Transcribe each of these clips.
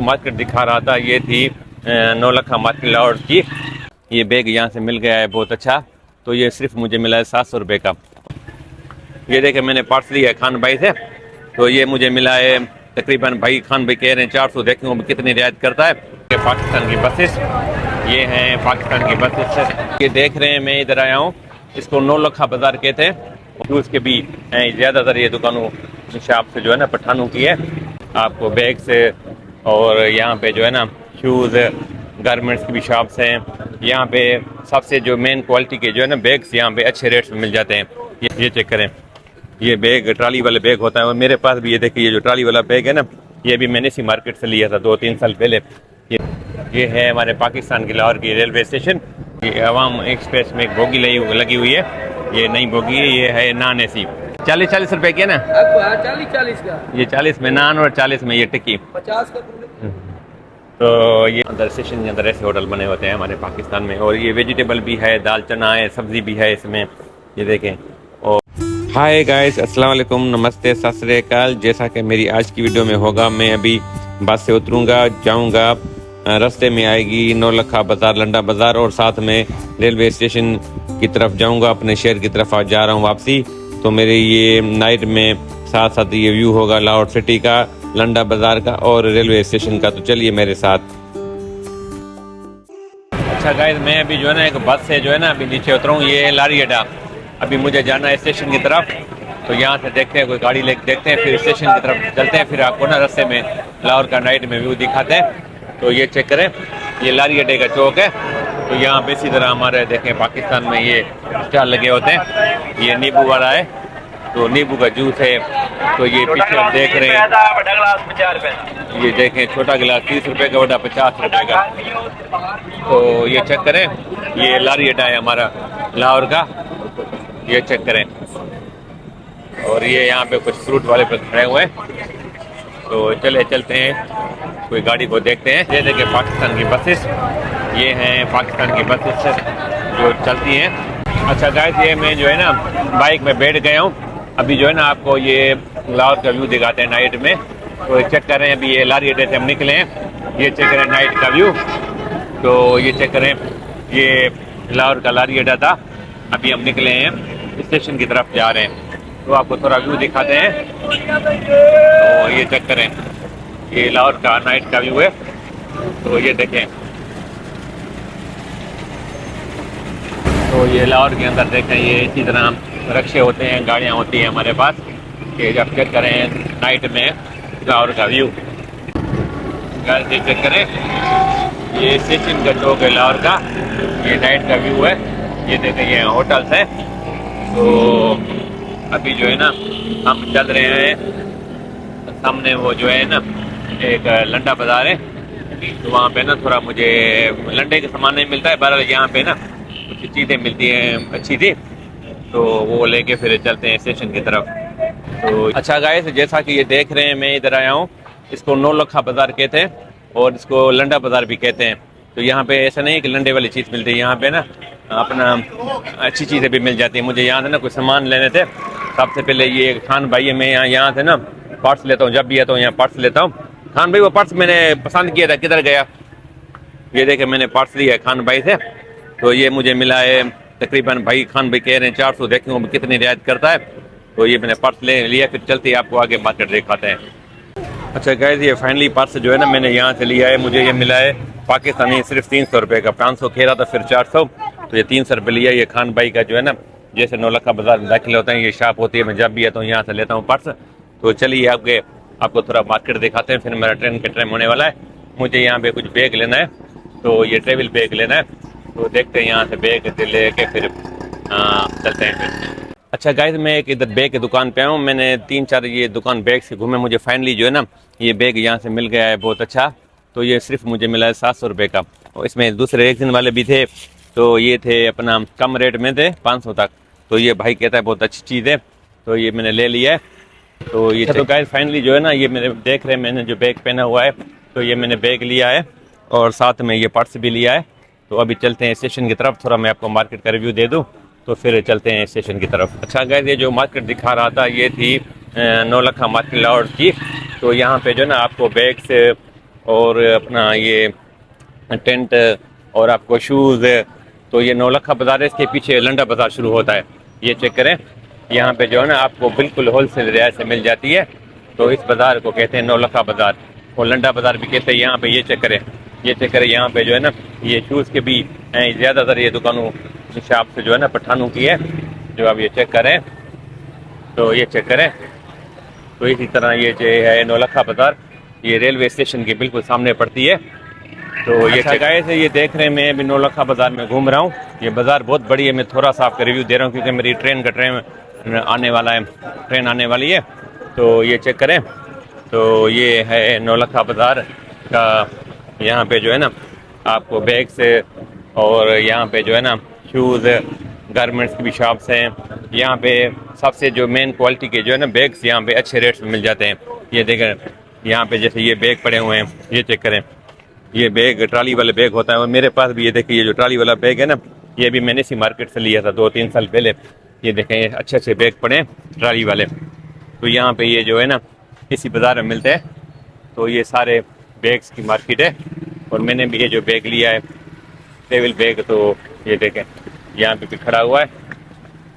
Market दिखा रहा था ये थी नौलखा मार्केट लाहौर की। ये बैग यहाँ से मिल गया है बहुत अच्छा। तो ये सिर्फ मुझे मिला है 700 रुपये का। ये देखे मैंने पार्सल लिया है खान भाई से, तो ये मुझे मिला है तकरीबन, भाई खान भाई कह रहे हैं 400, देखेंगे वो कितनी रियायत करता है। ये पाकिस्तान की बसेस, ये हैं पाकिस्तान की बसेस। ये देख रहे हैं, मैं इधर आया हूँ, इसको नौलखा बाज़ार कहते हैं। उसके भी ज़्यादातर ये दुकानों शॉप से जो है ना पठानों की है, आपको बैग से, और यहाँ पे जो है ना शूज़ गारमेंट्स की भी शॉप्स हैं। यहाँ पे सबसे जो मेन क्वालिटी के जो है ना बैग्स यहाँ पे अच्छे रेट्स में मिल जाते हैं। ये चेक करें, ये बैग ट्राली वाले बैग होता है, और मेरे पास भी ये देखिए ये जो ट्राली वाला बैग है ना, ये भी मैंने इसी मार्केट से लिया था 2-3 साल पहले। ये है हमारे पाकिस्तान के लाहौर की रेलवे स्टेशन। ये अवाम एक्सप्रेस में एक बोगी लगी हुई है, ये नई बोगी है, ये है नान AC। 40-40 रुपए की है ना, 40 का। ये 40 में नान और 40 में ये टिक्की 50 का। तो ये अंदर स्टेशन के अंदर ऐसे होटल बने होते हैं हमारे पाकिस्तान में। और ये वेजिटेबल भी है, दाल चना है, सब्जी भी है इसमें, ये देखें। और हाय गाइस, अस्सलाम वालेकुम, नमस्ते, सत श्री अकाल। जैसा कि मेरी आज की वीडियो में होगा, मैं अभी बस से उतरूँगा, जाऊँगा, रास्ते में आएगी नौलखा बाज़ार, लंडा बाज़ार, और साथ में रेलवे स्टेशन की तरफ जाऊँगा, अपने शहर की तरफ आज जा रहा हूँ वापसी। तो मेरे ये नाइट में साथ साथ ये व्यू होगा लाहौर सिटी का, लंडा बाज़ार का और रेलवे स्टेशन का। तो चलिए मेरे साथ। अच्छा गाइस, मैं अभी जो है ना एक बस से जो है ना अभी नीचे उतरा हूँ, ये लारी अड्डा। अभी मुझे जाना है स्टेशन की तरफ, तो यहाँ से देखते हैं कोई गाड़ी लेके देखते हैं, फिर स्टेशन की तरफ चलते हैं, फिर आपको ना रास्ते में लाहौर का नाइट में व्यू दिखाते हैं। तो ये चेक करें, ये लारी अड्डे का चौक है। तो यहाँ पे इसी तरह हमारे देखें पाकिस्तान में ये स्टॉल लगे होते हैं। ये नींबू वाला है, तो नींबू का जूस है। तो ये पीछे आप देख रहे हैं, ये देखें छोटा गिलास 30 रुपये का, बड़ा 50 रुपये का। तो ये चेक करें, ये लारी अड्डा है हमारा लाहौर का, ये चेक करें। और ये यहाँ पे कुछ फ्रूट वाले पे खड़े हुए हैं। तो चलते हैं, कोई गाड़ी को देखते हैं। ये देखिए पाकिस्तान की बसेस, ये हैं पाकिस्तान की बसेस जो चलती हैं। अच्छा गाइस, ये मैं जो है ना बाइक में बैठ गया हूँ, अभी जो है ना आपको ये लाहौर का व्यू दिखाते हैं नाइट में। तो चेक करें, अभी ये लारी अड्डे से हम निकले हैं, ये चेक करें नाइट का व्यू। तो ये चेक करें, ये लाहौर का लारी अड्डा था, अभी हम निकले हैं स्टेशन की तरफ जा रहे हैं। तो आपको थोड़ा व्यू दिखाते हैं। तो ये चेक करें, ये लाहौर का नाइट का व्यू है। तो ये देखें, तो ये लाहौर के अंदर देखें, ये इसी तरह रक्शे होते हैं, गाड़ियाँ होती हैं हमारे पास। ये जब चेक करें नाइट में लाहौर का व्यू, गाड़ी चेक करें, ये स्टेशन का चौक है लाहौर का, ये नाइट का व्यू है। ये देखें, ये होटल्स हैं। तो अभी जो है ना हम चल रहे हैं, सामने वो जो है ना एक लंडा बाज़ार है, तो वहाँ पे ना थोड़ा मुझे लंडे का सामान नहीं मिलता है, बहरहाल यहाँ पे ना कुछ चीज़ें मिलती हैं अच्छी थी, तो वो लेके फिर चलते हैं स्टेशन की तरफ। तो अच्छा गाइस, जैसा कि ये देख रहे हैं, मैं इधर आया हूँ, इसको नौलखा बाज़ार कहते हैं और इसको लंडा बाज़ार भी कहते हैं। तो यहाँ पे ऐसा नहीं है कि लंडे वाली चीज़ मिलती है, यहाँ पे ना अपना अच्छी चीज़ें भी मिल जाती हैं। मुझे यहाँ से ना कुछ सामान लेने थे, सबसे पहले ये खान भाई है, मैं यहाँ से ना पर्स लेता हूँ, जब भी आता हूँ यहाँ पर्स लेता हूँ। खान भाई, वो पर्स मैंने पसंद किया था, किधर गया? ये देखे मैंने पर्स लिया है खान भाई से, तो ये मुझे मिला है तकरीबन, भाई खान भाई कह रहे हैं 400, देखेंगे वो कितनी रियायत करता है। तो ये मैंने पर्स ले लिया, फिर चलते ही आपको आगे मार्केट दिखाते हैं। अच्छा गाइस, ये फाइनली पर्स जो है ना मैंने यहाँ से लिया है, मुझे ये मिला है पाकिस्तानी सिर्फ 300 रुपये का, 500 कह रहा था, फिर 400, तो ये 300 रुपये लिया। ये खान भाई का जो है ना, जैसे नौलखा बाज़ार में दाखिल होता है, ये शॉप होती है, मैं जब भी आता हूँ यहाँ से लेता हूँ पर्स। तो चलिए आपको थोड़ा मार्केट दिखाते हैं, फिर मेरा ट्रेन का टाइम होने वाला है। मुझे यहाँ पे कुछ बैग लेना है, तो ये ट्रेवल बैग लेना है, तो देखते हैं यहाँ से बैग ले के फिर चलते हैं फिर। अच्छा गाइस, मैं एक इधर बैग की दुकान पे आया हूँ, मैंने 3-4 ये दुकान बैग से घूमे, मुझे फाइनली जो है ना ये बैग यहाँ से मिल गया है बहुत अच्छा। तो ये सिर्फ मुझे मिला है 700 रुपये का, और इसमें दूसरे एक दिन वाले भी थे, तो ये थे अपना कम रेट में थे 500 तक। तो ये भाई कहता है बहुत अच्छी चीज़ है, तो ये मैंने ले लिया है। तो ये तो गाइस फाइनली जो है ना, ये मेरे देख रहे हैं, मैंने जो बैग पहना हुआ है, तो ये मैंने बैग लिया है और साथ में ये पर्स भी लिया है। तो अभी चलते हैं स्टेशन की तरफ, थोड़ा मैं आपको मार्केट का रिव्यू दे दूँ, तो फिर चलते हैं स्टेशन की तरफ। अच्छा गाइस, ये जो मार्केट दिखा रहा था, ये थी नौलखा मार्केट लाहौर की। तो यहाँ पे जो है ना आपको बैग्स और अपना ये टेंट और आपको शूज़। तो ये नौलखा बाज़ार है, इसके पीछे लंडा बाज़ार शुरू होता है। ये चेक करें, यहाँ पे जो है ना आपको बिल्कुल होलसेल रियायत से मिल जाती है। तो इस बाज़ार को कहते हैं नौलखा बाज़ार, और लंडा बाज़ार भी कहते हैं। यहाँ पे ये चेक करें, ये चेक करें, यहाँ पे जो है ना ये शूज़ के भी हैं। ज़्यादातर ये दुकानों शॉप से जो है ना पठानों की है, जो आप ये चेक करें। तो ये चेक करें, तो इसी तरह ये जो है नौलखा बाज़ार, ये रेलवे स्टेशन के बिल्कुल सामने पड़ती है। तो ये जगह से ये देख रहे हैं, मैं अभी नौलखा बाज़ार में घूम रहा हूँ। ये बाज़ार बहुत बड़ी है। मैं थोड़ा सा आपका रिव्यू दे रहा हूँ क्योंकि मेरी ट्रेन आने वाला है, ट्रेन आने वाली है। तो ये चेक करें, तो ये है नौलखा बाज़ार का। यहाँ पे जो है ना आपको बैग्स और यहाँ पे जो है ना शूज़, गारमेंट्स की भी शॉप्स हैं। यहाँ पे सबसे जो मेन क्वालिटी के जो है ना बैग्स यहाँ पे अच्छे रेट्स में मिल जाते हैं। ये देखें, यहाँ पे जैसे ये बैग पड़े हुए हैं, ये चेक करें। ये बैग ट्राली वाले बैग होता है, और मेरे पास भी ये देखिए, ये जो ट्राली वाला बैग है ना, ये भी मैंने इसी मार्केट से लिया था 2-3 साल पहले। ये देखें, ये अच्छे अच्छे बैग पड़े हैं ट्राली वाले। तो यहाँ पे ये जो है ना इसी बाज़ार में मिलते हैं। तो ये सारे बैग्स की मार्केट है, और मैंने भी ये जो बैग लिया है ट्रेवल बैग, तो ये देखें यहाँ पे भी खड़ा हुआ है।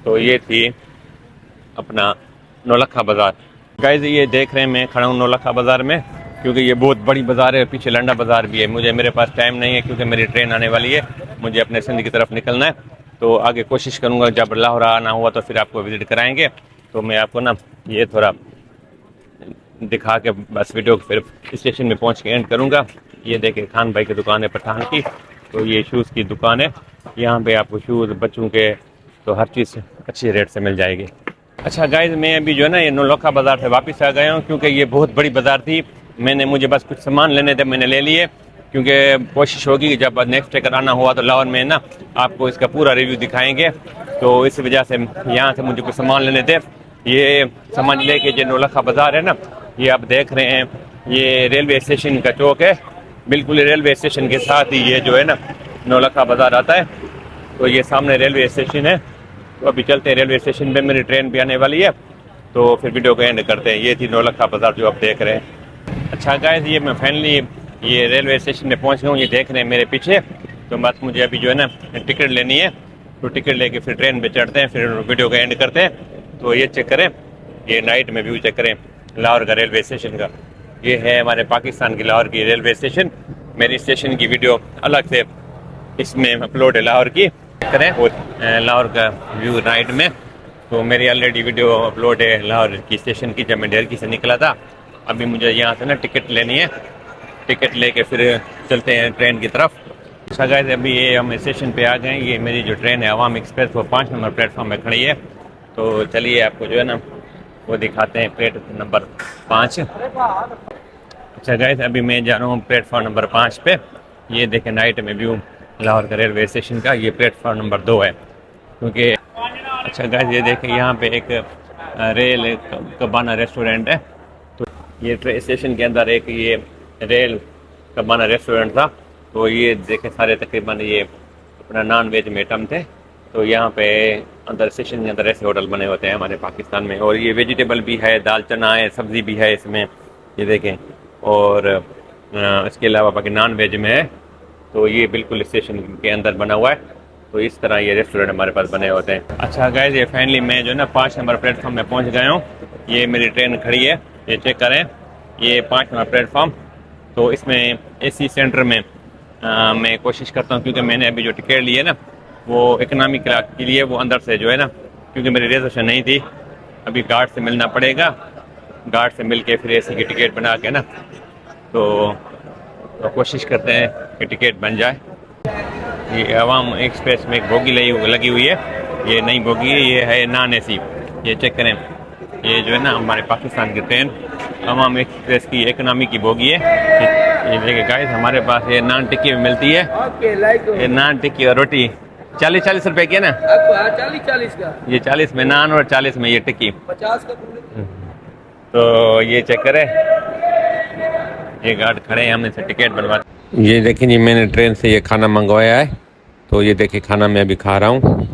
तो ये थी अपना नौलखा बाज़ार। गाइस ये देख रहे हैं, मैं खड़ा हूँ नौलखा बाज़ार में क्योंकि ये बहुत बड़ी बाज़ार है। पीछे लंडा बाज़ार भी है। मेरे पास टाइम नहीं है क्योंकि मेरी ट्रेन आने वाली है, मुझे अपने सिंध की तरफ निकलना है। तो आगे कोशिश करूँगा, जब लाहौर आना हुआ तो फिर आपको विज़िट कराएंगे। तो मैं आपको ना ये थोड़ा दिखा के बस वीडियो को फिर स्टेशन में पहुँच के एंड करूँगा। ये देखें, खान भाई की दुकान है पठान की। तो ये शूज़ की दुकान है। यहाँ पे आपको शूज़ बच्चों के तो हर चीज़ अच्छी रेट से मिल जाएगी। अच्छा गाइस, मैं अभी जो है ना ये नौलखा बाज़ार से वापस आ गया हूँ क्योंकि ये बहुत बड़ी बाज़ार थी। मुझे बस कुछ सामान लेने थे, मैंने ले लिए, क्योंकि कोशिश होगी कि जब नेक्स्ट टेकर आना हुआ तो लाहौर में ना आपको इसका पूरा रिव्यू दिखाएंगे। तो इस वजह से यहाँ से मुझे कुछ सामान लेने थे। ये सामान लेके जो नौलखा बाज़ार है ना, ये आप देख रहे हैं, ये रेलवे स्टेशन का चौक है। बिल्कुल रेलवे स्टेशन के साथ ही ये जो है ना नौलखा बाज़ार आता है। तो ये सामने रेलवे स्टेशन है। तो अभी चलते हैं रेलवे स्टेशन पे, मेरी ट्रेन भी आने वाली है। तो फिर वीडियो को एंड करते हैं। ये थी नौलखा बाज़ार जो आप देख रहे हैं। अच्छा गाइस, ये मैं फाइनली ये रेलवे स्टेशन में पहुंच गया हूँ। ये देख रहे हैं मेरे पीछे। तो बस मुझे अभी जो है ना टिकट लेनी है। तो टिकट लेके फिर ट्रेन पे चढ़ते हैं, फिर वीडियो को एंड करते हैं। तो ये चेक करें, ये नाइट में व्यू चेक करें लाहौर का रेलवे स्टेशन का। ये है हमारे पाकिस्तान की लाहौर की रेलवे स्टेशन। मेरी स्टेशन की वीडियो अलग से इसमें अपलोड है लाहौर की, करें वो लाहौर का व्यू नाइट में। तो मेरी ऑलरेडी वीडियो अपलोड है लाहौर की स्टेशन की, जब मैं डेरकी से निकला था। अभी मुझे यहाँ से ना टिकट लेनी है, टिकट लेके फिर चलते हैं ट्रेन की तरफ। अच्छा गाइस, अभी ये हम स्टेशन पे आ गए। ये मेरी जो ट्रेन है अवाम एक्सप्रेस, वो 5 नंबर प्लेटफॉर्म में खड़ी है। तो चलिए आपको जो है ना वो दिखाते हैं, प्लेट नंबर 5। अच्छा गाइस, अभी मैं जा रहा हूँ प्लेटफॉर्म नंबर 5 पे। ये देखें नाइट में व्यू लाहौर का रेलवे स्टेशन का। ये प्लेटफॉर्म नंबर 2 है क्योंकि अच्छा गाइस, ये देखें यहाँ पे एक रेल कबाना रेस्टोरेंट है। तो ये स्टेशन के अंदर एक ये रेल कबाना रेस्टोरेंट था। तो ये देखें सारे तकरीबन ये अपना नॉन वेज में आइटम थे। तो यहाँ पे अंदर स्टेशन के अंदर ऐसे होटल बने होते हैं हमारे पाकिस्तान में। और ये वेजिटेबल भी है, दाल चना है, सब्ज़ी भी है इसमें, ये देखें। और इसके अलावा बाकी नॉन वेज में है। तो ये बिल्कुल स्टेशन के अंदर बना हुआ है। तो इस तरह ये रेस्टोरेंट हमारे पास बने होते हैं। अच्छा गाइस, ये फाइनली मैं जो ना 5 नंबर प्लेटफॉर्म में पहुंच गया हूँ। ये मेरी ट्रेन खड़ी है, ये चेक करें, ये 5 नंबर प्लेटफॉर्म। तो इसमें एसी सेंटर में मैं कोशिश करता हूँ, क्योंकि मैंने अभी जो टिकट ली है ना वो इकनॉमी क्लास के लिए, वो अंदर से जो है ना, क्योंकि मेरी रिजर्वेशन नहीं थी, अभी गार्ड से मिलना पड़ेगा। गार्ड से मिल के फिर एसी की टिकट बना के ना तो कोशिश करते हैं कि टिकट बन जाए। ये अवाम एक्सप्रेस में एक बोगी लगी हुई है, ये नई बोगी है, ये है नॉन एसी। ये चेक करें, ये जो है ना हमारे पाकिस्तान की ट्रेन अवाम एक्सप्रेस की इकनॉमी की बोगी है। ये देखिए गाइस, हमारे पास ये नान टिक्की भी मिलती है। ये नान टिक्की और रोटी 40-40 रुपए की है ना। 40-40 का। ये 40 में नान और 40 में ये टिक्की। 50 का। तो ये चेक करें, ये गार्ड खड़े हैं, हमने से टिकट बनवा। ये देखिए जी, मैंने ट्रेन से ये खाना मंगवाया है। तो ये देखिए खाना मैं अभी खा रहा हूँ।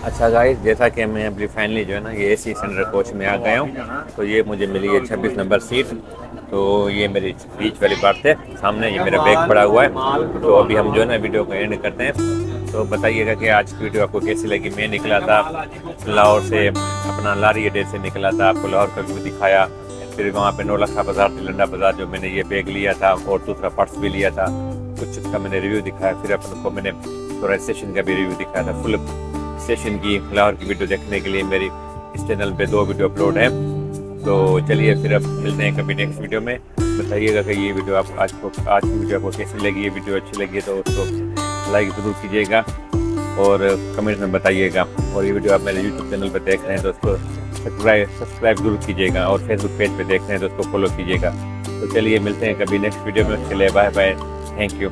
अच्छा गाइस, जैसा कि मैं अभी फाइनली जो है ना ये एसी सेंट्रल कोच में आ गया हूँ, तो ये मुझे मिली है 26 नंबर सीट। तो ये मेरी बीच वाली बात है, सामने ये मेरा बैग पड़ा हुआ है। तो अभी हम जो है ना वीडियो को एंड करते हैं। तो बताइएगा कि आज की वीडियो आपको कैसी लगी। मैं निकला था लाहौर से, अपना लारी अड्डे से निकला था, आपको लाहौर का व्यू दिखाया। फिर वहाँ पे नौलखा बाजार, तिलंडा बाजार जो मैंने ये बैग लिया था और दूसरा पर्स भी लिया था, कुछ उसका मैंने रिव्यू दिखाया। फिर अपन को मैंने थोड़ा स्टेशन का भी रिव्यू दिखाया था। फुल स्टेशन की, लाहौर की वीडियो देखने के लिए मेरी इस चैनल पे 2 वीडियो अपलोड है। तो चलिए फिर अब मिलते हैं कभी नेक्स्ट वीडियो में। बताइएगा कि ये वीडियो आप आज की वीडियो आपको कैसी लगी। ये वीडियो अच्छी लगी तो उसको लाइक ज़रूर कीजिएगा और कमेंट में बताइएगा। और ये वीडियो आप मेरे यूट्यूब चैनल पर देख रहे हैं तो उसको सब्सक्राइब जरूर कीजिएगा, और फेसबुक पेज पे देख रहे हैं तो उसको फॉलो कीजिएगा। तो चलिए मिलते हैं कभी नेक्स्ट वीडियो में। उसके लिए बाय बाय, थैंक यू।